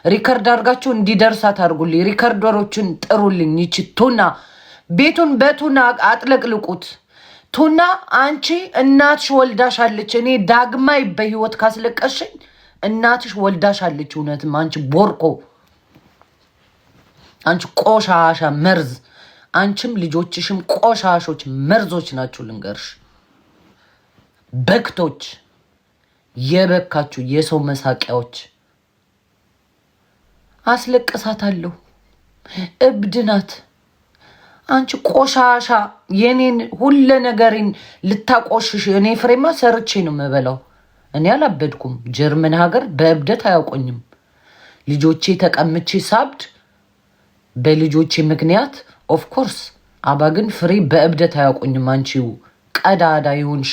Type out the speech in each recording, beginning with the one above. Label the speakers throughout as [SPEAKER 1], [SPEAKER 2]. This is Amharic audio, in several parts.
[SPEAKER 1] ሪከርድ አድርጋችሁ እንዲደርሳት አድርጉልኝ። ሪከርደሮችን ጥሩልኝ። ይቺ ቱና ቤቱን በቱና አጥለቅልቁት። ቱና አንቺ እናትሽ ወልዳሻለች። እኔ ዳግማይ በህይወት ካስለቀሽኝ እናትሽ ወልዳሻለች። እውነትም አንቺ ቦርኮ፣ አንቺ ቆሻሻ መርዝ፣ አንቺም ልጆችሽም ቆሻሾች መርዞች ናችሁ። ልንገርሽ በክቶች፣ የበካችሁ የሰው መሳቂያዎች። አስለቅሳታለሁ። እብድ ናት። አንቺ ቆሻሻ የኔን ሁለ ነገሬን ልታቆሽሽ። እኔ ፍሬማ ሰርቼ ነው የምበላው። እኔ አላበድኩም። ጀርመን ሀገር በእብደት አያውቆኝም። ልጆቼ ተቀምቼ ሳብድ በልጆቼ ምክንያት ኦፍኮርስ። አባ ግን ፍሬ በእብደት አያውቆኝም። አንቺው ቀዳዳ ይሁንሽ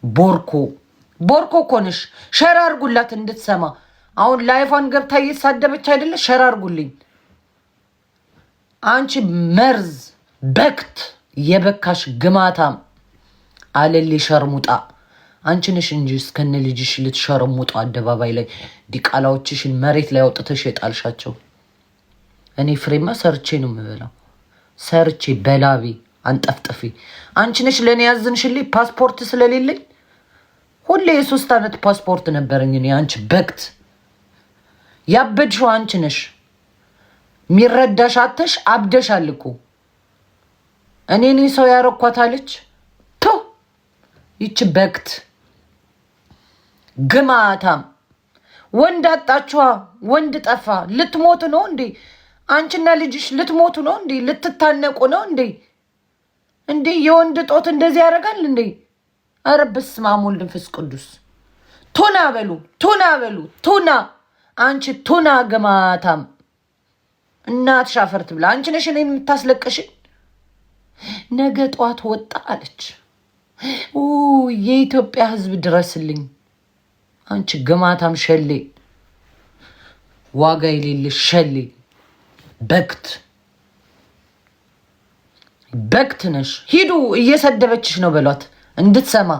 [SPEAKER 1] ቦርኮ እኮ ነሽ። ሸር አድርጉላት እንድትሰማ። አሁን ላይፏን ገብታ እየሳደበች አይደለ? ሸር አድርጉልኝ። አንቺ መርዝ በክት፣ የበካሽ ግማታም አለሌ ሸርሙጣ። አንቺ ነሽ እንጂ እስከነ ልጅሽ ልትሸርሙጡ አደባባይ ላይ ዲቃላዎችሽን መሬት ላይ አውጥተሽ የጣልሻቸው። እኔ ፍሬማ ሰርቼ ነው የምበላው። ሰርቼ በላቤ አንጠፍጥፌ። አንቺ ነሽ ለእኔ ያዝንሽልኝ ፓስፖርት ስለሌለኝ። ሁሌ የ3 ዓመት ፓስፖርት ነበረኝ እኔ። አንቺ በክት ያበድሽው አንቺ ነሽ። ሚረዳሽ አተሽ አብደሻል እኮ። እኔ ሰው ያረኳታለች። ቶ ይቺ በክት ግማታም። ወንድ አጣችኋ። ወንድ ጠፋ። ልትሞቱ ነው እንዴ? አንቺና ልጅሽ ልትሞቱ ነው እንዴ? ልትታነቁ ነው እንዴ? እንዴ የወንድ ጦት እንደዚህ ያደርጋል እንዴ? ኧረ በስመ አብ ወወልድ ወመንፈስ ቅዱስ። ቱና በሉ፣ ቱና በሉ፣ ቱና። አንቺ ቱና ግማታም እናትሽ አፈር ትብላ። አንቺ ነሽ እኔን የምታስለቅሽኝ። ነገ ጠዋት ወጣ አለች። የኢትዮጵያ ሕዝብ ድረስልኝ። አንቺ ግማታም ሸሌ፣ ዋጋ የሌለሽ ሸሌ በክት ነሽ። ሂዱ እየሰደበችሽ ነው በሏት እንድትሰማ።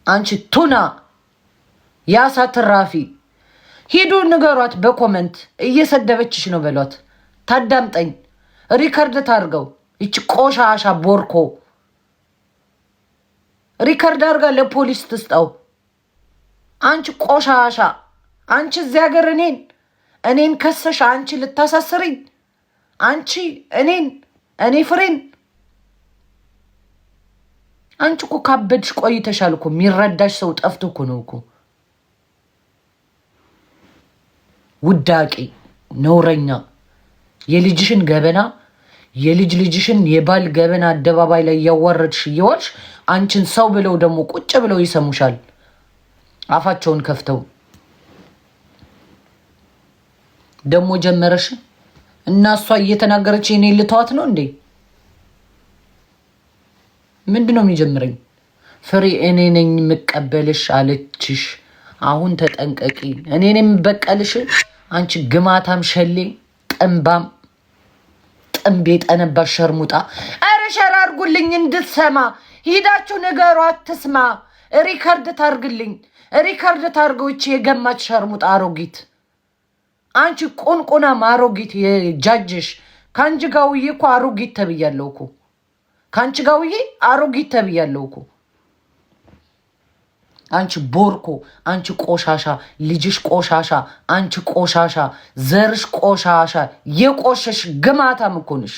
[SPEAKER 1] አንቺ ቱና ያሳ ትራፊ፣ ሂዱ ንገሯት በኮመንት እየሰደበችሽ ነው በሏት። ታዳምጠኝ። ሪከርድ ታርገው። ይቺ ቆሻሻ ቦርኮ ሪከርድ አርጋ ለፖሊስ ትስጠው። አንቺ ቆሻሻ፣ አንቺ እዚህ ሀገር እኔን ከሰሽ አንቺ ልታሳስሪኝ። አንቺ እኔ ፍሬን። አንቺ እኮ ካበድሽ ቆይተሻል እኮ። የሚረዳሽ ሰው ጠፍቶ እኮ ነው እኮ። ውዳቂ ነውረኛ፣ የልጅሽን ገበና ልጅሽን የባል ገበና አደባባይ ላይ እያዋረድሽ እየዋልሽ አንቺን ሰው ብለው ደግሞ ቁጭ ብለው ይሰሙሻል አፋቸውን ከፍተው። ደግሞ ጀመረሽ እና እሷ እየተናገረች እኔ ልተዋት ነው እንዴ? ምንድነው የሚጀምረኝ? ፍሬ እኔ ነኝ የምቀበልሽ አለችሽ። አሁን ተጠንቀቂ። እኔ ነኝ የምበቀልሽ። አንቺ ግማታም ሸሌ፣ ጥንባም፣ ጥንቤ ጠነባሽ ሸርሙጣ። አረ ሸር አድርጉልኝ እንድትሰማ። ሂዳችሁ ንገሯት ትስማ። ሪከርድ ታርግልኝ። ሪከርድ ታርገውች የገማች ሸርሙጣ አሮጊት። አንቺ ቁንቁናም አሮጊት የጃጅሽ። ከአንቺ ጋውዬ እኮ አሮጊት ተብያለሁ እኮ። ከአንቺ ጋውዬ አሮጊት ተብያለሁ እኮ። አንቺ ቦርኮ፣ አንቺ ቆሻሻ፣ ልጅሽ ቆሻሻ፣ አንቺ ቆሻሻ፣ ዘርሽ ቆሻሻ፣ የቆሸሽ ግማታም እኮ ነሽ።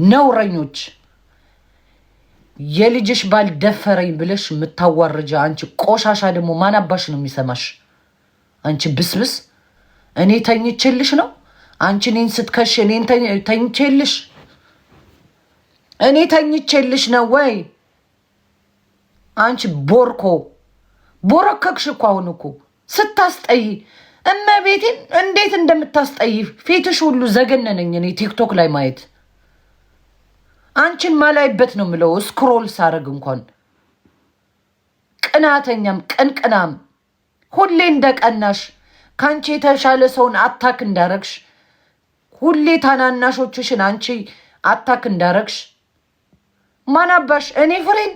[SPEAKER 1] ነውረኞች። የልጅሽ ባል ደፈረኝ ብለሽ የምታዋርጃ አንቺ ቆሻሻ ደግሞ ማን አባሽ ነው የሚሰማሽ? አንቺ ብስብስ። እኔ ተኝቼልሽ ነው አንቺ እኔን ስትከሽ? እኔን ተኝቼልሽ? እኔ ተኝቼልሽ ነው ወይ? አንቺ ቦርኮ ቦረከክሽ እኮ። አሁን እኮ ስታስጠይ እመቤቴን እንዴት እንደምታስጠይ ፊትሽ ሁሉ ዘገነነኝ እኔ ቲክቶክ ላይ ማየት። አንቺን ማላይበት ነው ምለው ስክሮል ሳረግ እንኳን። ቅናተኛም ቅንቅናም፣ ሁሌ እንደቀናሽ፣ ካንቺ የተሻለ ሰውን አታክ እንዳረግሽ፣ ሁሌ ታናናሾችሽን አንቺ አታክ እንዳረግሽ። ማናባሽ? እኔ ፍሬን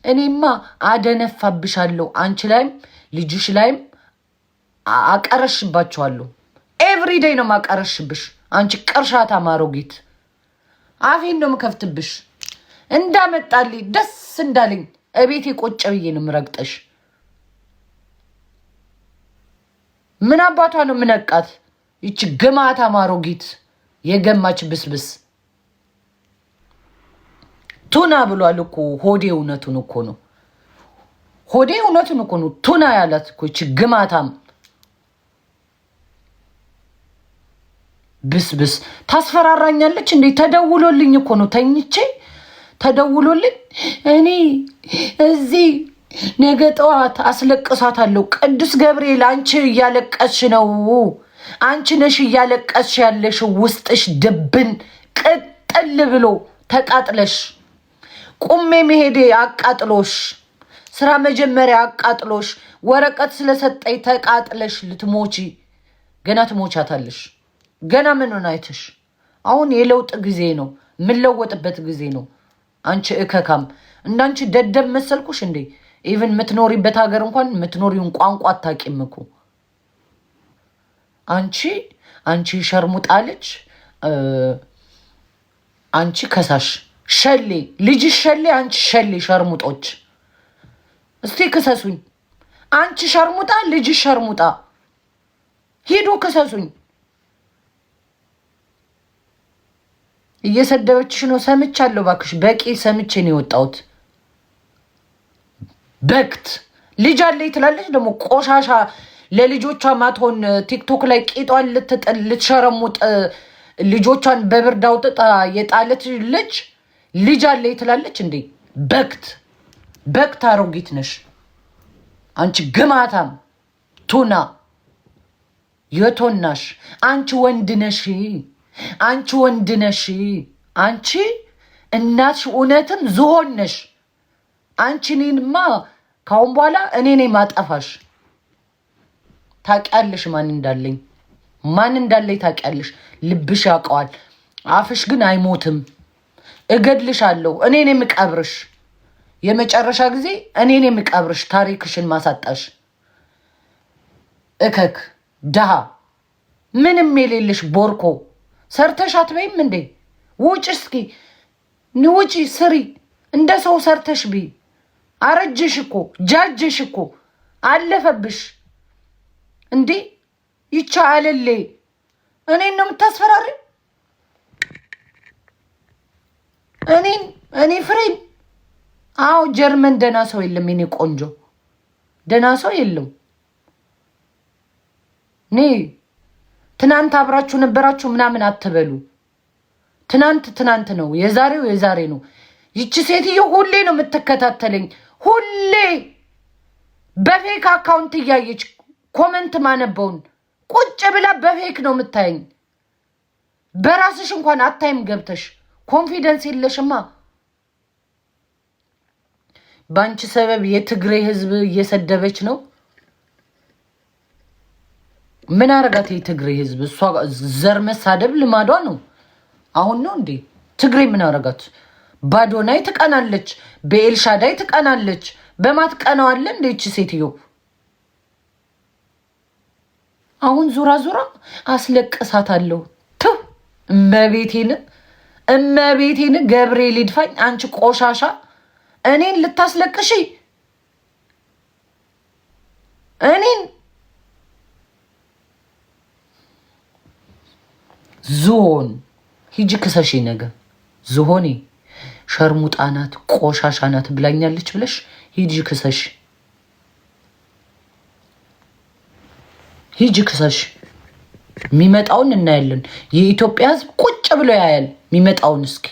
[SPEAKER 1] እኔማ አደነፋብሻለሁ አንቺ ላይም ልጅሽ ላይም አቀረሽባችኋለሁ። ኤቭሪዴይ ነው ማቀረሽብሽ። አንቺ ቅርሻታ ማሮጊት አፌን ነው የምከፍትብሽ። እንዳመጣልኝ ደስ እንዳለኝ እቤቴ ቁጭ ብዬ ነው የምረግጠሽ። ምን አባቷ ነው ምነቃት? ይቺ ግማታ ማሮጊት የገማች ብስብስ ቱና ብሏል እኮ ሆዴ። እውነቱን እኮ ነው ሆዴ፣ እውነቱን እኮ ነው ቱና ያላት እኮ ይቺ ግማታም ብስብስ ታስፈራራኛለች እንዴ? ተደውሎልኝ እኮ ነው ተኝቼ ተደውሎልኝ እኔ እዚህ ነገ ጠዋት አስለቅሳታለሁ። ቅዱስ ገብርኤል አንቺ እያለቀስሽ ነው፣ አንቺ ነሽ እያለቀስሽ ያለሽ፣ ውስጥሽ ድብን ቅጥል ብሎ ተቃጥለሽ፣ ቁሜ መሄዴ አቃጥሎሽ፣ ስራ መጀመሪያ አቃጥሎሽ፣ ወረቀት ስለሰጠኝ ተቃጥለሽ ልትሞቺ ገና ትሞቻታለሽ። ገና ምን አይተሽ? አሁን የለውጥ ጊዜ ነው፣ የምለወጥበት ጊዜ ነው። አንቺ እከካም እንዳንቺ ደደብ መሰልኩሽ እንዴ? ኢቭን የምትኖሪበት ሀገር እንኳን የምትኖሪውን ቋንቋ አታውቂም እኮ አንቺ ሸርሙጣለች። አንቺ ከሳሽ ሸሌ ልጅሽ ሸሌ፣ አንቺ ሸሌ ሸርሙጦች እስቲ ክሰሱኝ። አንቺ ሸርሙጣ ልጅሽ ሸርሙጣ ሂዱ ክሰሱኝ። እየሰደበችሽ ነው ሰምቻለሁ። እባክሽ በቂ ሰምቼ ነው የወጣሁት። በክት ልጅ አለኝ ትላለች ደግሞ ቆሻሻ ለልጆቿ ማትሆን ቲክቶክ ላይ ቂጧን ልትጥል ልትሸረሙጥ ልጆቿን በብርድ አውጥታ የጣለች ልጅ አለኝ ትላለች እንዴ? በክት አሮጊት ነሽ አንቺ ግማታም ቱና የቶናሽ አንቺ ወንድ ነሽ። አንቺ ወንድ ነሽ። አንቺ እናትሽ እውነትም ዝሆን ነሽ። አንቺ እኔንማ ካሁን በኋላ እኔ ነኝ ማጠፋሽ። ታውቂያለሽ ማን እንዳለኝ ታውቂያለሽ። ልብሽ ያውቀዋል፣ አፍሽ ግን አይሞትም። እገድልሻለሁ። እኔ ነኝ የምቀብርሽ። የመጨረሻ ጊዜ እኔ ነኝ የምቀብርሽ። ታሪክሽን ማሳጣሽ እከክ ድሃ ምንም የሌለሽ ቦርኮ ሰርተሽ አትበይም እንዴ? ውጭ እስኪ ንውጪ ስሪ፣ እንደ ሰው ሰርተሽ ቢ። አረጀሽ እኮ ጃጀሽ እኮ አለፈብሽ እንዴ? ይቻ አለሌ እኔን ነው የምታስፈራሪ? እኔ ፍሬን? አዎ ጀርመን ደህና ሰው የለም የኔ ቆንጆ፣ ደህና ሰው የለም። ትናንት አብራችሁ ነበራችሁ ምናምን አትበሉ። ትናንት ነው፣ የዛሬው የዛሬ ነው። ይቺ ሴትዮ ሁሌ ነው የምትከታተለኝ። ሁሌ በፌክ አካውንት እያየች ኮመንት ማነበውን ቁጭ ብላ በፌክ ነው የምታየኝ። በራስሽ እንኳን አታይም ገብተሽ። ኮንፊደንስ የለሽማ። በአንቺ ሰበብ የትግሬ ህዝብ እየሰደበች ነው። ምን አረጋት የትግሬ ህዝብ? እሷ ዘር መሳደብ ልማዷ ነው። አሁን ነው እንዴ? ትግሬ ምን አረጋት? ባዶናይ ትቀናለች፣ በኤልሻዳይ ትቀናለች። በማት ቀናዋለ እንዴ እቺ ሴትዮ? አሁን ዙራ አስለቅሳታለሁ። ቱ እመቤቴን ገብርኤል ይድፋኝ። አንቺ ቆሻሻ እኔን ልታስለቅሺ እኔን ዝሆን ሂጂ ክሰሺ። ነገር ዝሆኔ ሸርሙጣ ናት ቆሻሻ ናት ብላኛለች ብለሽ ሂጂ ክሰሺ። ሂጂ ክሰሺ። የሚመጣውን እናያለን። የኢትዮጵያ ህዝብ ቁጭ ብሎ ያያል የሚመጣውን። እስኪ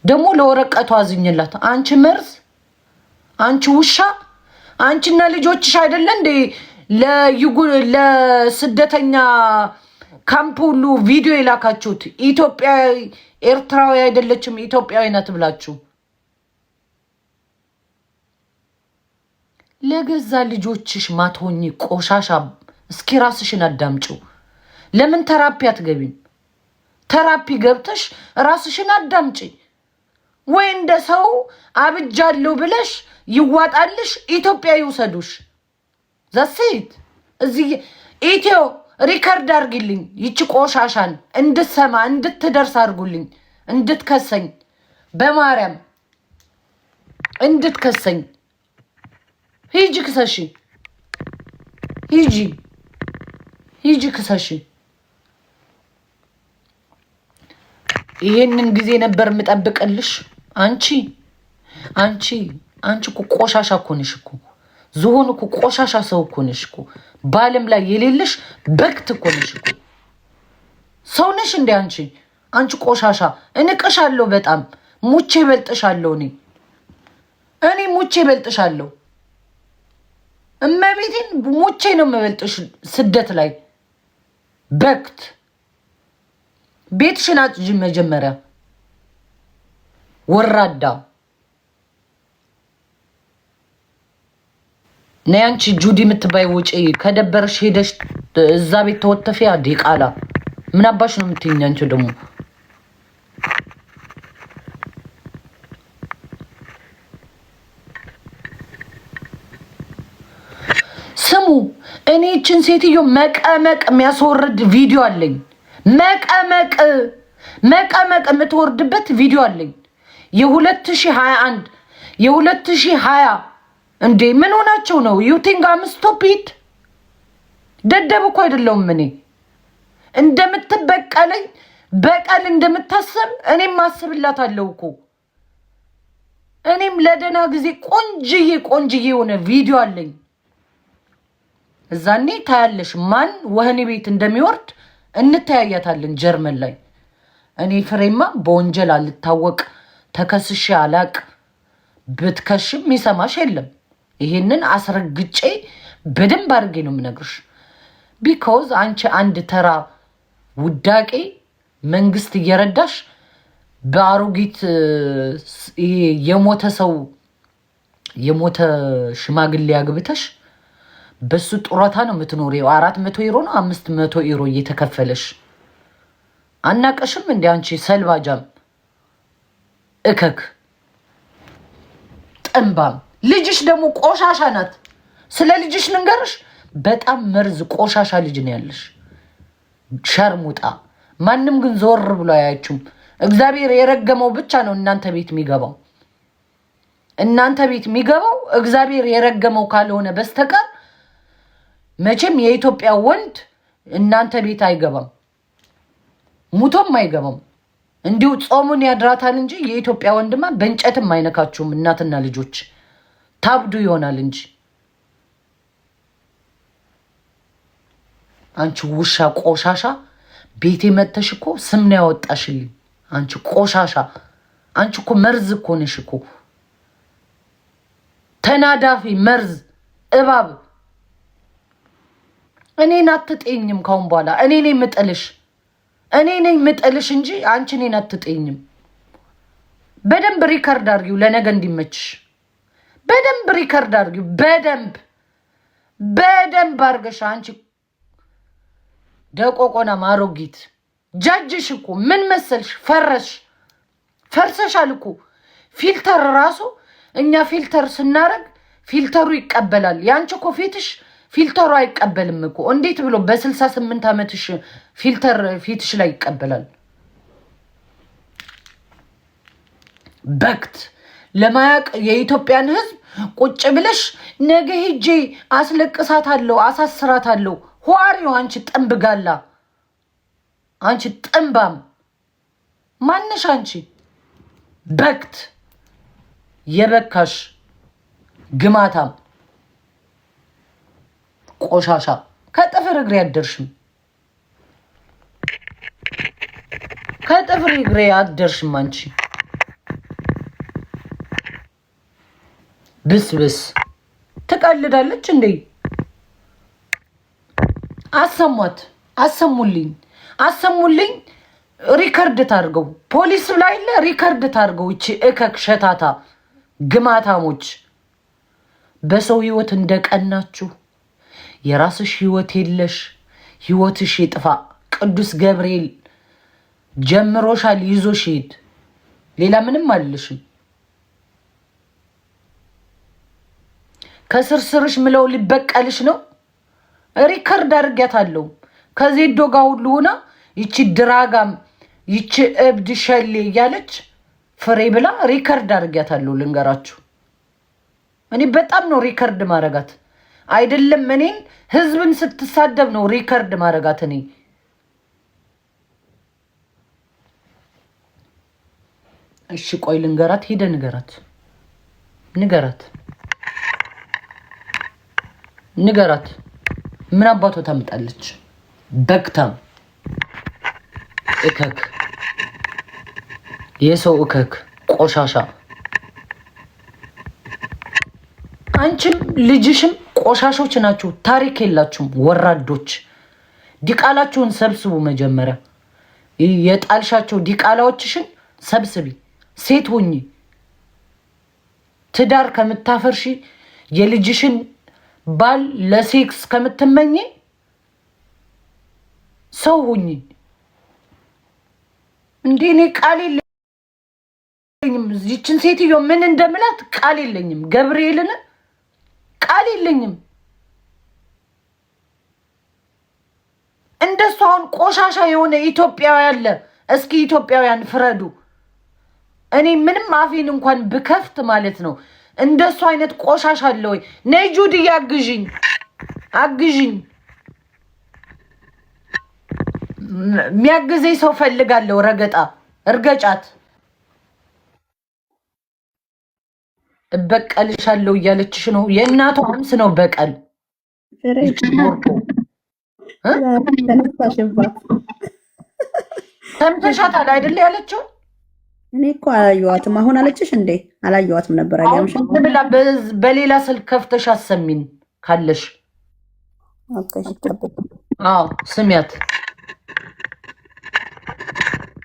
[SPEAKER 1] ደግሞ ለወረቀቱ አዝኝላት። አንቺ መርዝ፣ አንቺ ውሻ፣ አንቺና ልጆችሽ አይደለ እንዴ ለስደተኛ ካምፕ ሁሉ ቪዲዮ የላካችሁት? ኢትዮጵያ ኤርትራዊ አይደለችም ኢትዮጵያዊ ናት ብላችሁ ለገዛ ልጆችሽ ማትሆኚ ቆሻሻ። እስኪ ራስሽን አዳምጪው። ለምን ተራፒ አትገቢም? ተራፒ ገብተሽ ራስሽን አዳምጪ። ወይ እንደ ሰው አብጃለሁ ብለሽ ይዋጣልሽ፣ ኢትዮጵያ ይውሰዱሽ። ዛሴት እዚህ ኢትዮ ሪከርድ አድርግልኝ። ይቺ ቆሻሻን እንድትሰማ እንድትደርስ አድርጉልኝ። እንድትከሰኝ በማርያም እንድትከሰኝ። ሂጂ ክሰሺ፣ ሂጂ ክሰሺ። ይሄንን ጊዜ ነበር የምጠብቅልሽ። አንቺ እኮ ቆሻሻ እኮ ነሽ እኮ። ዝሆን እኮ ቆሻሻ ሰው እኮ ነሽ እኮ። በዓለም ላይ የሌለሽ በክት እኮ ነሽ እኮ። ሰው ነሽ እንዴ አንቺ ቆሻሻ። እንቅሻለሁ በጣም ሙቼ በልጥሻለሁ። እኔ ሙቼ በልጥሻለሁ። እመቤቴን ሙቼ ነው የምበልጥሽ። ስደት ላይ በክት ቤትሽን አጽጂ መጀመሪያ። ወራዳ ነይ አንቺ ጁዲ የምትባይ ውጪ። ከደበረሽ ሄደሽ እዛ ቤት ተወተፊ። ዲቃላ ምን አባሽ ነው የምትይኝ አንቺ ደግሞ? ስሙ፣ እኔ እችን ሴትዮ መቀመቅ የሚያስወርድ ቪዲዮ አለኝ። መቀመቅ የምትወርድበት ቪዲዮ አለኝ። የ2021 የ2020 እንዴ ምን ሆናቸው ነው? ዩቲንግ አም ስቶፒድ ደደብ እኮ አይደለሁም እኔ። እንደምትበቀለኝ በቀል እንደምታስብ እኔም ማስብላታለሁ እኮ። እኔም ለደና ጊዜ ቆንጅዬ የሆነ ቪዲዮ አለኝ። እዛኔ ታያለሽ ማን ወህኒ ቤት እንደሚወርድ እንተያያታለን። ጀርመን ላይ እኔ ፍሬማ በወንጀል አልታወቅ፣ ተከስሼ አላቅ። ብትከሽም የሚሰማሽ የለም። ይሄንን አስረግጬ በደንብ አድርጌ ነው የምነግርሽ። ቢኮዝ አንቺ አንድ ተራ ውዳቄ መንግስት እየረዳሽ በአሮጊት የሞተ ሽማግሌ አግብተሽ በሱ ጡረታ ነው የምትኖሪው። 400 ዩሮ ነው 500 ዩሮ እየተከፈለሽ። አናቀሽም እንዴ አንቺ ሰልባጃም እከክ ጥንባም። ልጅሽ ደግሞ ቆሻሻ ናት። ስለ ልጅሽ ልንገርሽ፣ በጣም መርዝ ቆሻሻ ልጅ ነው ያለሽ። ሸርሙጣ። ማንም ግን ዞር ብሎ አያችሁም። እግዚአብሔር የረገመው ብቻ ነው እናንተ ቤት የሚገባው። እናንተ ቤት የሚገባው እግዚአብሔር የረገመው ካልሆነ በስተቀር መቼም የኢትዮጵያ ወንድ እናንተ ቤት አይገባም፣ ሙቶም አይገባም። እንዲሁ ጾሙን ያድራታል እንጂ የኢትዮጵያ ወንድማ በእንጨትም አይነካችሁም። እናትና ልጆች ታብዱ ይሆናል እንጂ። አንቺ ውሻ ቆሻሻ፣ ቤቴ መተሽ እኮ ስም ነው ያወጣሽልኝ። አንቺ ቆሻሻ፣ አንቺ እኮ መርዝ እኮ ነሽ እኮ። ተናዳፊ መርዝ እባብ። እኔን አትጤኝም ካሁን በኋላ። እኔ ነኝ የምጥልሽ እንጂ አንቺ እኔን አትጤኝም። በደንብ ሪከርድ አድርጊው ለነገ እንዲመችሽ። በደንብ ሪከርድ አድርጊው። በደንብ አድርገሽ አንቺ ደቆቆና ማሮጊት። ጃጅሽ እኮ ምን መሰልሽ? ፈርሰሻል እኮ። ፊልተር ራሱ እኛ ፊልተር ስናረግ ፊልተሩ ይቀበላል። ያንቺ እኮ ፊልተሩ አይቀበልም እኮ። እንዴት ብሎ በ68 ዓመትሽ ፊልተር ፊትሽ ላይ ይቀበላል? በክት ለማያቅ የኢትዮጵያን ሕዝብ ቁጭ ብለሽ ነገ ሄጄ አስለቅሳታለሁ፣ አሳስራታለሁ። ኋሪው አንቺ ጥንብ ጋላ፣ አንቺ ጥንባም ማነሽ? አንቺ በክት የበካሽ ግማታም ቆሻሻ ከጥፍር እግሬ አደርሽም፣ ከጥፍር እግሬ አደርሽም። አንቺ ብስብስ ትቀልዳለች እንዴ? አሰሙልኝ። ሪከርድ ታርገው፣ ፖሊስ ላይ ሪከርድ ታርገው። እቺ እከክ ሸታታ ግማታሞች በሰው ህይወት እንደቀናችሁ የራስሽ ህይወት የለሽ። ህይወትሽ ይጥፋ። ቅዱስ ገብርኤል ጀምሮሻል፣ ይዞሽ ሂድ። ሌላ ምንም አልልሽም። ከስርስርሽ ምለው ሊበቀልሽ ነው። ሪከርድ አድርጊያታለሁ ከዜዶ ጋር ሁሉ ሆና ይቺ ድራጋም ይቺ እብድ ሸሌ እያለች ፍሬ ብላ ሪከርድ አድርጊያታለሁ። ልንገራችሁ እኔ በጣም ነው ሪከርድ ማረጋት አይደለም እኔን ህዝብን ስትሳደብ ነው ሪከርድ ማረጋት። እኔ እሺ ቆይ ልንገራት፣ ሄደ ንገራት ምን አባቷ ታምጣለች? በክታም እከክ የሰው እከክ ቆሻሻ። አንቺም ልጅሽም ቆሻሾች ናችሁ። ታሪክ የላችሁም ወራዶች። ዲቃላችሁን ሰብስቡ። መጀመሪያ የጣልሻቸው ዲቃላዎችሽን ሰብስቢ። ሴት ሁኚ። ትዳር ከምታፈርሺ የልጅሽን ባል ለሴክስ ከምትመኝ ሰው ሁኚ። እንዴ እኔ ቃል የለኝም። ይችን ሴትዮ ምን እንደምላት ቃል የለኝም። ገብርኤልን ቃል የለኝም። እንደሱ አሁን ቆሻሻ የሆነ ኢትዮጵያዊ አለ? እስኪ ኢትዮጵያውያን ፍረዱ። እኔ ምንም አፌን እንኳን ብከፍት ማለት ነው እንደሱ አይነት ቆሻሻ አለ ወይ? ነይ ጁዲ አግዥኝ። የሚያግዘኝ ሰው ፈልጋለሁ። ረገጣ እርገጫት። እበቀልሻለሁ እያለችሽ ነው። የእናቷ አምስ ነው በቀል። ሰምተሻታል አይደለ ያለችው?
[SPEAKER 2] እኔ እኮ አላየኋትም። አሁን አለችሽ እንዴ? አላየኋትም ነበር። አያምሽም
[SPEAKER 1] ብላ በሌላ ስልክ ከፍተሽ አሰሚን ካለሽ። አዎ ስሚያት።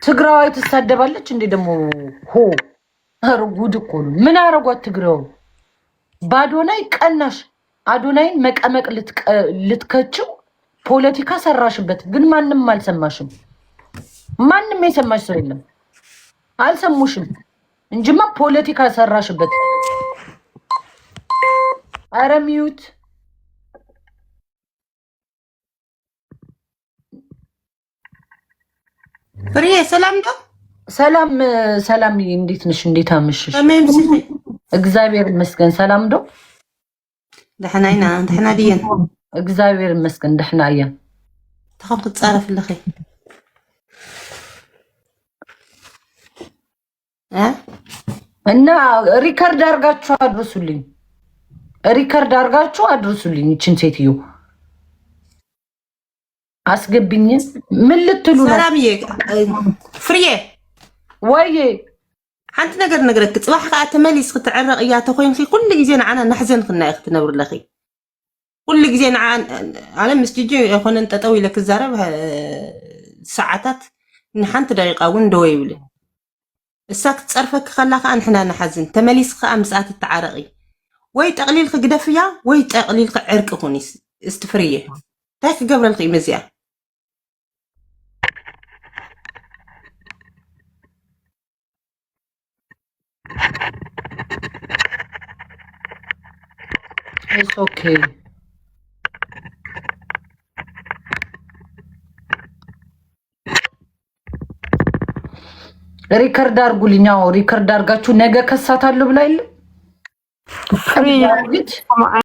[SPEAKER 1] ትግራዋይ ትሳደባለች እንዴ ደግሞ? ሆ ጉድ እኮ ነው። ምን አረጓት ትግራው? በአዶናይ ቀናሽ። አዶናይን መቀመቅ ልትከችው ፖለቲካ ሰራሽበት፣ ግን ማንም አልሰማሽም። ማንም የሰማሽ ሰው የለም። አልሰሙሽም እንጂማ ፖለቲካ ሰራሽበት። አረ ሚዩት
[SPEAKER 3] ፍሬ ሰላም ነው።
[SPEAKER 1] ሰላም እንዴት ነሽ? እንዴት አመሽሽ? እግዚአብሔር ይመስገን። ሰላም ነው።
[SPEAKER 3] ደህና ድየን
[SPEAKER 1] እግዚአብሔር ይመስገን። ደህና እያ
[SPEAKER 3] ተኸም ትጻረፍ ለኺ
[SPEAKER 1] እና ሪከርድ አድርጋችሁ አድርሱልኝ። ይችን ሴትዮ አስገብኝ። ምን ልትሉ ነው?
[SPEAKER 3] ሰላምዬ ፍሬዬ
[SPEAKER 1] ወይ
[SPEAKER 3] ሓንቲ ነገር ነገረክ። ጽባሕ ከዓ ተመሊስ ክትዕረቕ እያ ተኮይንኺ ኩሉ ግዜ ንዓና ናሕዘን ክናይ ክትነብር ለኺ ኩሉ ግዜ ኣነ ምስ ጅጅ ይኮነን ጠጠው ኢለ ክዛረብ ሰዓታት ንሓንቲ ደቂቃ እውን ደወ ይብልን። እሳ ክትፀርፈክ ከላ ከዓ ንሕና ናሓዝን። ተመሊስ ከዓ ምስኣ ትተዓረቂ ወይ ጠቕሊል ክግደፍያ ወይ ጠቕሊል ክዕርቂ ኩኒ እስቲ ፍርየ እንታይ ክገብረልክ እዩ መዚኣ?
[SPEAKER 1] It's okay. ሪከርድ አድርጉልኝ። ሪከርድ አድርጋችሁ ነገ ከሳታለሁ ብላ የለ